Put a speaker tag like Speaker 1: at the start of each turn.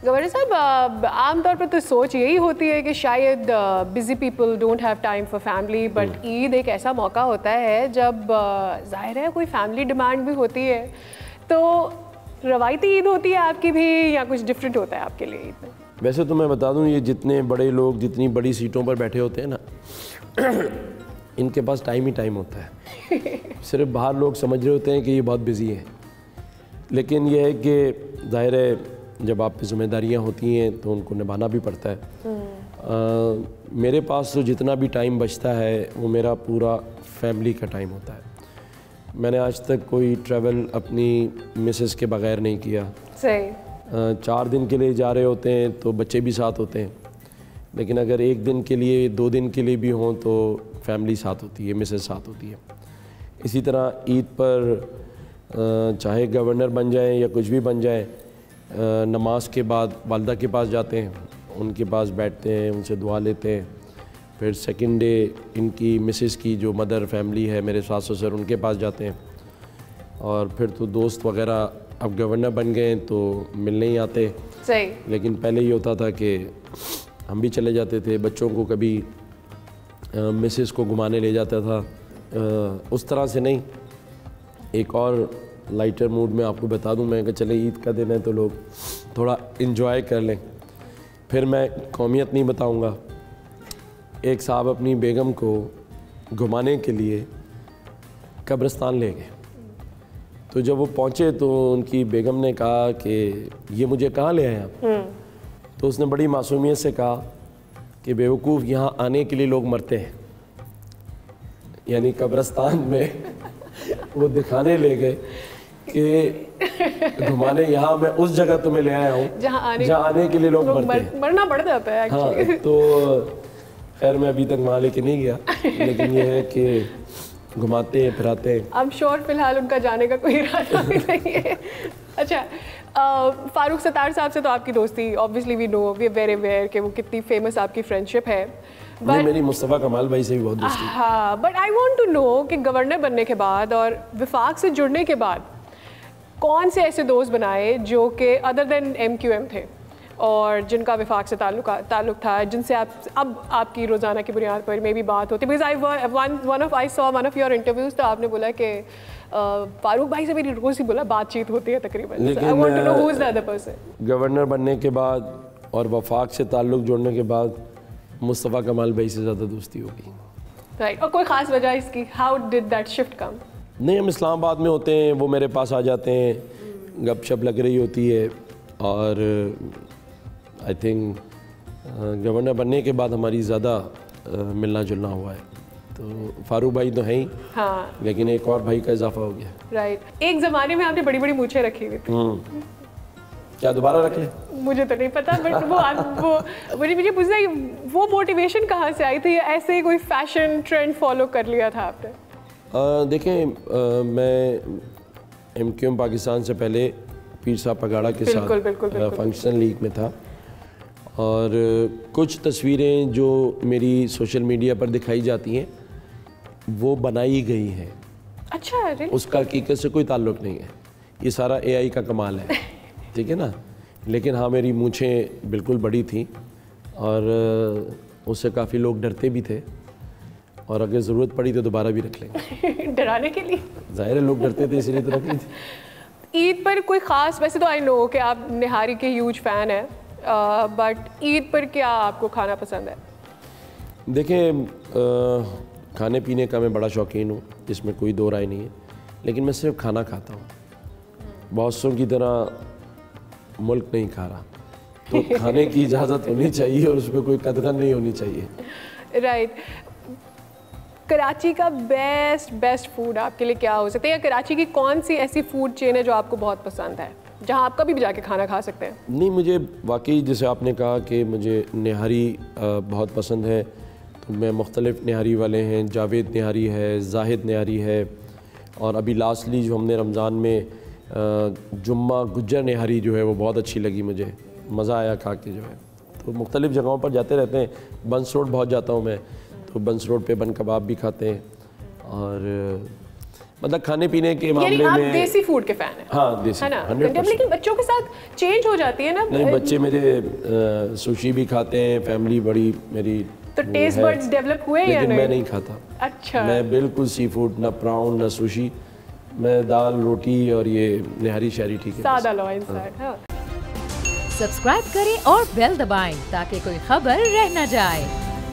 Speaker 1: Governor صاحب عام طور پر تو سوچ یہی ہوتی ہے کہ شاید busy people don't have time for family, but Eid ایک ایسا موقع ہوتا ہے جب ظاہر ہے کوئی فیملی ڈیمانڈ بھی ہوتی ہے. تو روایتی عید ہوتی ہے آپ کی بھی یا کچھ ڈفرینٹ ہوتا ہے آپ کے لیے عید میں؟
Speaker 2: ویسے تو میں بتا دوں یہ جتنے بڑے لوگ جتنی بڑی سیٹوں پر بیٹھے ہوتے ہیں نا ان کے پاس ٹائم ہی ٹائم ہوتا ہے. صرف باہر لوگ سمجھ رہے ہوتے ہیں کہ یہ بہت بزی ہیں، لیکن یہ ہے کہ ظاہر ہے جب آپ پہ ذمہ داریاں ہوتی ہیں تو ان کو نبھانا بھی پڑتا ہے. میرے پاس تو جتنا بھی ٹائم بچتا ہے وہ میرا پورا فیملی کا ٹائم ہوتا ہے. میں نے آج تک کوئی ٹریول اپنی مسز کے بغیر نہیں کیا.
Speaker 1: صحیح.
Speaker 2: 4 دن کے لیے جا رہے ہوتے ہیں تو بچے بھی ساتھ ہوتے ہیں، لیکن اگر 1 دن کے لیے 2 دن کے لیے بھی ہوں تو فیملی ساتھ ہوتی ہے، مسز ساتھ ہوتی ہے. اسی طرح عید پر چاہے گورنر بن جائیں یا کچھ بھی بن جائیں، نماز کے بعد والدہ کے پاس جاتے ہیں، ان کے پاس بیٹھتے ہیں، ان سے دعا لیتے ہیں. پھر سیکنڈ ڈے ان کی مسز کی جو مدر فیملی ہے میرے ساس سسر ان کے پاس جاتے ہیں. اور پھر تو دوست وغیرہ اب گورنر بن گئے تو ملنے ہی آتے.
Speaker 1: صحیح.
Speaker 2: لیکن پہلے یہ ہوتا تھا کہ ہم بھی چلے جاتے تھے، بچوں کو کبھی مسز کو گھمانے لے جاتا تھا. اس طرح سے نہیں، ایک اور لائٹر موڈ میں آپ کو بتا دوں میں کہ چلے عید کا دن ہے تو لوگ تھوڑا انجوائے کر لیں. پھر میں قومیت نہیں بتاؤں گا. ایک صاحب اپنی بیگم کو گھمانے کے لیے قبرستان لے گئے، تو جب وہ پہنچے تو ان کی بیگم نے کہا کہ یہ مجھے کہاں لے آئے آپ؟ تو اس نے بڑی معصومیت سے کہا کہ بیوقوف یہاں آنے کے لیے لوگ مرتے ہیں. یعنی قبرستان میں وہ دکھانے لے گئے کہ گھمانے یہاں میں اس جگہ تمہیں لے آیا ہوں جہاں آنے کے لیے لوگ مرتے ہیں.
Speaker 1: مرنا پڑ جاتا ہے.
Speaker 2: ہاں تو خیر میں ابھی تک وہاں لے کے نہیں گیا، لیکن یہ ہے کہ گھماتے ہیں پھراتے ہیں.
Speaker 1: اب شور فی الحال ان کا جانے کا کوئی ارادہ بھی نہیں ہے. اچھا فاروق ستار صاحب سے تو آپ کی دوستی obviously we know we are very aware کہ وہ کتنی فیمس آپ کی فرینڈشپ ہے.
Speaker 2: میری مصطفیٰ کمال بھائی سے بھی بہت دوستی.
Speaker 1: ہاں but I want to know کہ گورنر بننے کے بعد اور وفاق سے جڑنے کے بعد کون سے ایسے دوست بنائے جو کہ ادر دین MQM تھے اور جن کا وفاق سے تعلق تھا، جن سے اب آپ کی روزانہ کی بنیاد پر میں بھی بات ہوتی. Because I saw one of your interviews تو آپ نے بولا کہ فاروق بھائی سے میری روز ہی بولا بات چیت ہوتی ہے تقریباً. I want to know who is the other person.
Speaker 2: Governor بننے کے بعد اور وفاق سے تعلق جوڑنے کے بعد مصطفیٰ کمال بھائی سے زیادہ دوستی ہو گئی.
Speaker 1: رائٹ. اور کوئی خاص وجہ اس کی؟ How did that shift come?
Speaker 2: نہیں، ہم اسلام آباد میں ہوتے ہیں، وہ میرے پاس آ جاتے ہیں، گپ شپ لگ رہی ہوتی ہے. اور آئی تھنک گورنر بننے کے بعد ہماری زیادہ ملنا جلنا ہوا ہے. تو فاروق بھائی تو ہیں ہی، ہاں، لیکن ایک اور بھائی کا اضافہ ہو گیا.
Speaker 1: رائٹ. ایک زمانے میں آپ نے بڑی بڑی مونچھیں رکھی ہوئی تھی.
Speaker 2: کیا دوبارہ رکھ لیں؟
Speaker 1: مجھے تو نہیں پتا، بٹ وہ مجھے پوچھنا ہے وہ موٹیویشن کہاں سے آئی تھی؟ ایسے ہی کوئی فیشن ٹرینڈ فالو کر لیا تھا آپ نے؟
Speaker 2: دیکھیں میں MQM پاکستان سے پہلے پیر صاحب پگاڑا کے ساتھ فنکشن لیگ میں تھا، اور کچھ تصویریں جو میری سوشل میڈیا پر دکھائی جاتی ہیں وہ بنائی گئی ہیں.
Speaker 1: اچھا.
Speaker 2: اس کا حقیقت سے کوئی تعلق نہیں ہے، یہ سارا AI کا کمال ہے. ٹھیک ہے نا. لیکن ہاں میری مونچھیں بالکل بڑی تھیں اور اس سے کافی لوگ ڈرتے بھی تھے، اور اگر ضرورت پڑی تو دوبارہ بھی رکھ لیں گے.
Speaker 1: ڈرانے کے لیے؟
Speaker 2: ظاہر ہے لوگ ڈرتے تھے اس لیے تو رکھ لی تھی.
Speaker 1: عید پر کوئی خاص، ویسے تو آئی نو کہ آپ نہاری کے ہیوج فین ہیں، بٹ عید پر کیا آپ کو کھانا پسند ہے؟
Speaker 2: دیکھیں کھانے پینے کا میں بڑا شوقین ہوں، اس میں کوئی دو رائے نہیں ہے، لیکن میں صرف کھانا کھاتا ہوں. بہت سوں کی طرح ملک نہیں کھا رہا، تو کھانے کی اجازت ہونی چاہیے اور اس میں کوئی قدغن نہیں ہونی چاہیے.
Speaker 1: رائٹ. کراچی کا بیسٹ فوڈ آپ کے لیے کیا ہو سکتا ہے، یا کراچی کی کون سی ایسی فوڈ چین ہے جو آپ کو بہت پسند ہے، جہاں آپ کبھی بھی جا کے کھانا کھا سکتے ہیں؟
Speaker 2: نہیں، مجھے واقعی جیسے آپ نے کہا کہ مجھے نہاری بہت پسند ہے، تو میں مختلف نہاری والے ہیں. جاوید نہاری ہے، زاہد نہاری ہے، اور ابھی لاسٹلی جو ہم نے رمضان میں جمعہ گجر نہاری جو ہے وہ بہت اچھی لگی مجھے، مزہ آیا کھا کے جو ہے. تو مختلف جگہوں پر جاتے رہتے ہیں. بنس روڈ بہت جاتا ہوں میں، تو بنس روڈ پہ بن کباب بھی کھاتے ہیں. اور مطلب کھانے پینے کے
Speaker 1: یعنی
Speaker 2: معاملے
Speaker 1: آپ
Speaker 2: میں
Speaker 1: دیسی فوڈ کے فین ہیں؟
Speaker 2: ہاں دیسی
Speaker 1: ہے نا
Speaker 2: 100%.
Speaker 1: لیکن بچوں کے ساتھ چینج ہو جاتی ہے نا.
Speaker 2: نہیں بچے میرے سوشی بھی کھاتے ہیں, فیملی بڑی میری,
Speaker 1: تو ٹیسٹ برڈز ڈیولپ ہوئے یا
Speaker 2: لیکن
Speaker 1: نہیں؟
Speaker 2: میں نہیں کھاتا.
Speaker 1: اچھا.
Speaker 2: میں بالکل سی فوڈ, نہ پراؤن نہ سوشی, میں دال روٹی اور یہ نہاری شہری ٹھیک ہے,
Speaker 1: سادہ لو انسائڈ. ہاں
Speaker 3: سبسکرائب کریں اور بیل دبائیں تاکہ کوئی خبر رہ نہ جائے.